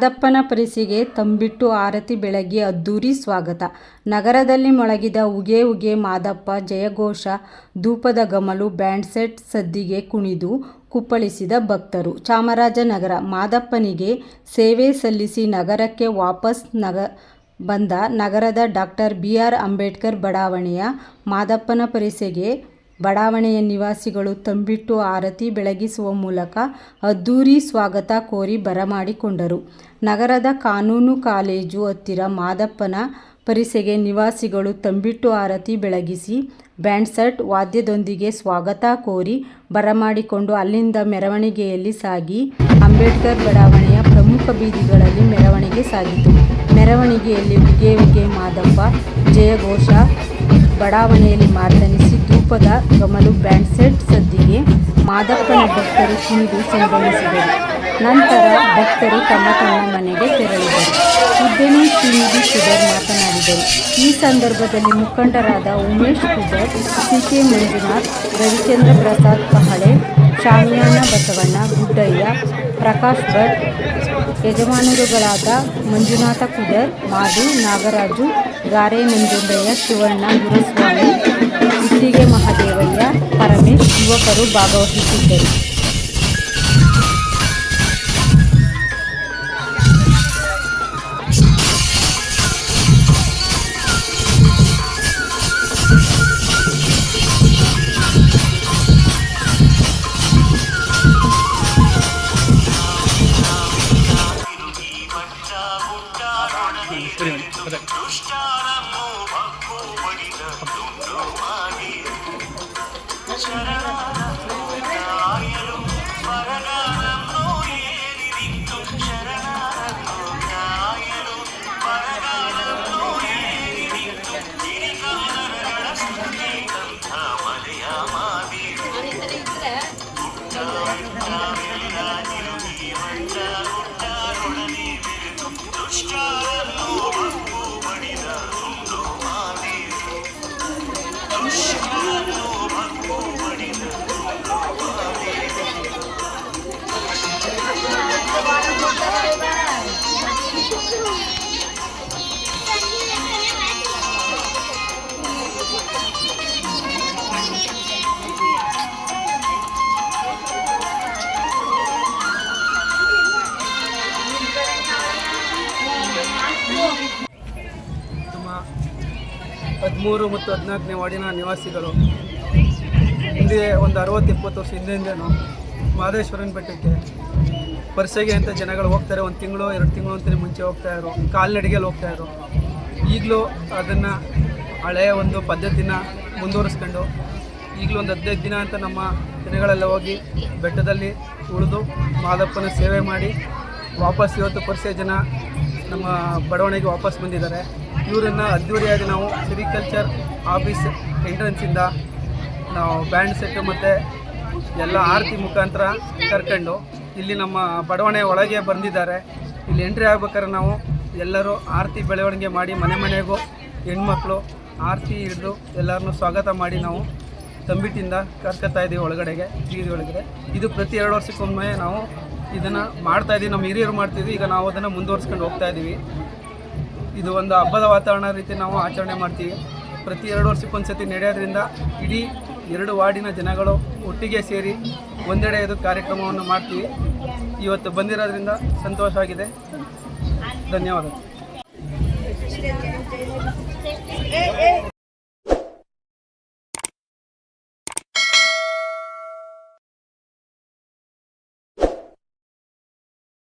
ಮಾದಪ್ಪನ ಪರಿಸೆಗೆ ತಂಬಿಟ್ಟು ಆರತಿ ಬೆಳಗ್ಗೆ ಅದ್ದೂರಿ ಸ್ವಾಗತ. ನಗರದಲ್ಲಿ ಮೊಳಗಿದ ಉಗೆ ಉಗೆ ಮಾದಪ್ಪ ಜಯಘೋಷ, ಧೂಪದ ಘಮಲು, ಬ್ಯಾಂಡ್ ಸೆಟ್ ಸದ್ದಿಗೆ ಕುಣಿದು ಕುಪ್ಪಳಿಸಿದ ಭಕ್ತರು. ಚಾಮರಾಜನಗರ ಮಾದಪ್ಪನಿಗೆ ಸೇವೆ ಸಲ್ಲಿಸಿ ನಗರಕ್ಕೆ ವಾಪಸ್ ಬಂದ ನಗರದ ಡಾಕ್ಟರ್ BR ಅಂಬೇಡ್ಕರ್ ಬಡಾವಣೆಯ ಮಾದಪ್ಪನ ಪರಿಸೆಗೆ ಬಡಾವಣೆಯ ನಿವಾಸಿಗಳು ತಂಬಿಟ್ಟು ಆರತಿ ಬೆಳಗಿಸುವ ಮೂಲಕ ಅದ್ದೂರಿ ಸ್ವಾಗತ ಕೋರಿ ಬರಮಾಡಿಕೊಂಡರು. ನಗರದ ಕಾನೂನು ಕಾಲೇಜು ಹತ್ತಿರ ಮಾದಪ್ಪನ ಪರಿಸೆಗೆ ನಿವಾಸಿಗಳು ತಂಬಿಟ್ಟು ಆರತಿ ಬೆಳಗಿಸಿ ಬ್ಯಾಂಡ್ ಸೆಟ್ ವಾದ್ಯದೊಂದಿಗೆ ಸ್ವಾಗತ ಕೋರಿ ಬರಮಾಡಿಕೊಂಡು ಅಲ್ಲಿಂದ ಮೆರವಣಿಗೆಯಲ್ಲಿ ಸಾಗಿ ಅಂಬೇಡ್ಕರ್ ಬಡಾವಣೆಯ ಪ್ರಮುಖ ಬೀದಿಗಳಲ್ಲಿ ಮೆರವಣಿಗೆ ಸಾಗಿತು. ಮೆರವಣಿಗೆಯಲ್ಲಿ ಉಗೆ ಉಗೆ ಮಾದಪ್ಪ ಜಯಘೋಷ ಬಡಾವಣೆಯಲ್ಲಿ ಮಾರ್ದನಿಸಿ ಧೂಪದ ಘಮಲು, ಬ್ಯಾಂಡ್ ಸೆಟ್ ಸದ್ದಿಗೆ ಮಾದಪ್ಪನ ಭಕ್ತರು ಕುಣಿದು ಸಂಭ್ರಮಿಸಿದರು. ನಂತರ ಭಕ್ತರು ತಮ್ಮ ತಮ್ಮ ಮನೆಗೆ ತೆರಳಿದರು. ಉದ್ಯಮಿ ಶ್ರೀನಿಧಿ ಕುದರ್ ಮಾತನಾಡಿದರು. ಈ ಸಂದರ್ಭದಲ್ಲಿ ಮುಖಂಡರಾದ ಉಮೇಶ್ ಕುದರ್, CK ಮಂಜುನಾಥ್, ರವಿಚಂದ್ರ ಪ್ರಸಾದ್ ಪಹಳೆ, ಶಾಮಿಯಾನ ಬಸವಣ್ಣ, ಗುಡ್ಡಯ್ಯ, ಪ್ರಕಾಶ್ ಭಟ್, ಯಜಮಾನರುಗಳಾದ ಮಂಜುನಾಥ ಕುದರ್, ಮಾಧು, ನಾಗರಾಜು, ಗಾರೆ ನಂಜುಂಡಯ್ಯ, ಶಿವಣ್ಣ, ಗುರುಸ್ವಾಮಿ, ಇಟ್ಟಿಗೆ ಮಹದೇವಯ್ಯ, ಪರಮೇಶ್ ಯುವಕರು ಭಾಗವಹಿಸಿದ್ದರು. ನಮ್ಮ 13 ಮತ್ತು 14ನೇ ವಾರ್ಡಿನ ನಿವಾಸಿಗಳು ಹಿಂದೆ ಒಂದು 60-70 ವರ್ಷ ಹಿಂದೆಂದೇನು ಮಹದೇಶ್ವರನ ಬೆಟ್ಟಕ್ಕೆ ಪರಿಸೆಗೆ ಅಂತ ಜನಗಳು ಹೋಗ್ತಾರೆ. 1 ತಿಂಗಳು 2 ತಿಂಗಳು ಅಂತಲೇ ಮುಂಚೆ ಹೋಗ್ತಾಯಿದ್ರು, ಕಾಲ್ನಡಿಗೆಯಲ್ಲಿ ಹೋಗ್ತಾಯಿದ್ರು. ಈಗಲೂ ಅದನ್ನು ಹಳೆಯ ಒಂದು ಪದ್ಧತಿನ ಮುಂದುವರಿಸ್ಕೊಂಡು ಈಗಲೂ ಒಂದು 15 ದಿನ ಅಂತ ನಮ್ಮ ಜನಗಳೆಲ್ಲ ಹೋಗಿ ಬೆಟ್ಟದಲ್ಲಿ ಉಳಿದು ಮಾದಪ್ಪನ ಸೇವೆ ಮಾಡಿ ವಾಪಸ್ ಇವತ್ತು ಪರಿಸೆ ಜನ ನಮ್ಮ ಬಡಾವಣೆಗೆ ವಾಪಸ್ ಬಂದಿದ್ದಾರೆ. ಇವರನ್ನು ಅದ್ದೂರಿಯಾಗಿ ನಾವು ಸಿರಿಕಲ್ಚರ್ ಆಫೀಸ್ ಎಂಟ್ರೆನ್ಸಿಂದ ನಾವು ಬ್ಯಾಂಡ್ ಸೆಟ್ಟು ಮತ್ತು ಎಲ್ಲ ಆರತಿ ಮುಖಾಂತರ ಕರ್ಕೊಂಡು ಇಲ್ಲಿ ನಮ್ಮ ಬಡಾವಣೆ ಒಳಗೆ ಬಂದಿದ್ದಾರೆ. ಇಲ್ಲಿ ಎಂಟ್ರಿ ಆಗ್ಬೇಕಾದ್ರೆ ನಾವು ಎಲ್ಲರೂ ಆರತಿ ಬೆಳವಣಿಗೆ ಮಾಡಿ ಮನೆ ಮನೆಗೂ ಹೆಣ್ಮಕ್ಳು ಆರತಿ ಹಿಡಿದು ಎಲ್ಲರನ್ನೂ ಸ್ವಾಗತ ಮಾಡಿ ನಾವು ತಂಬಿಟ್ಟಿಂದ ಕರ್ಕೊತಾ ಇದ್ದೀವಿ ಒಳಗಡೆಗೆ, ಬೀದಿ ಒಳಗಡೆ. ಇದು ಪ್ರತಿ 2 ವರ್ಷಕ್ಕೊಮ್ಮೆ ನಾವು ಇದನ್ನು ಮಾಡ್ತಾಯಿದ್ದೀವಿ. ನಮ್ಮ ಹಿರಿಯರು ಮಾಡ್ತಿದ್ವಿ, ಈಗ ನಾವು ಅದನ್ನು ಮುಂದುವರ್ಸ್ಕೊಂಡು ಹೋಗ್ತಾಯಿದ್ದೀವಿ. ಇದು ಒಂದು ಹಬ್ಬದ ವಾತಾವರಣ ರೀತಿ ನಾವು ಆಚರಣೆ ಮಾಡ್ತೀವಿ. ಪ್ರತಿ 2 ವರ್ಷಕ್ಕೊಂದ್ಸತಿ ನಡೆಯೋದ್ರಿಂದ ಇಡೀ 2 ವಾರ್ಡಿನ ಜನಗಳು ಒಟ್ಟಿಗೆ ಸೇರಿ ಒಂದೆಡೆ ಇದು ಕಾರ್ಯಕ್ರಮವನ್ನು ಮಾಡ್ತೀವಿ. ಇವತ್ತು ಬಂದಿರೋದ್ರಿಂದ ಸಂತೋಷವಾಗಿದೆ. ಧನ್ಯವಾದಗಳು.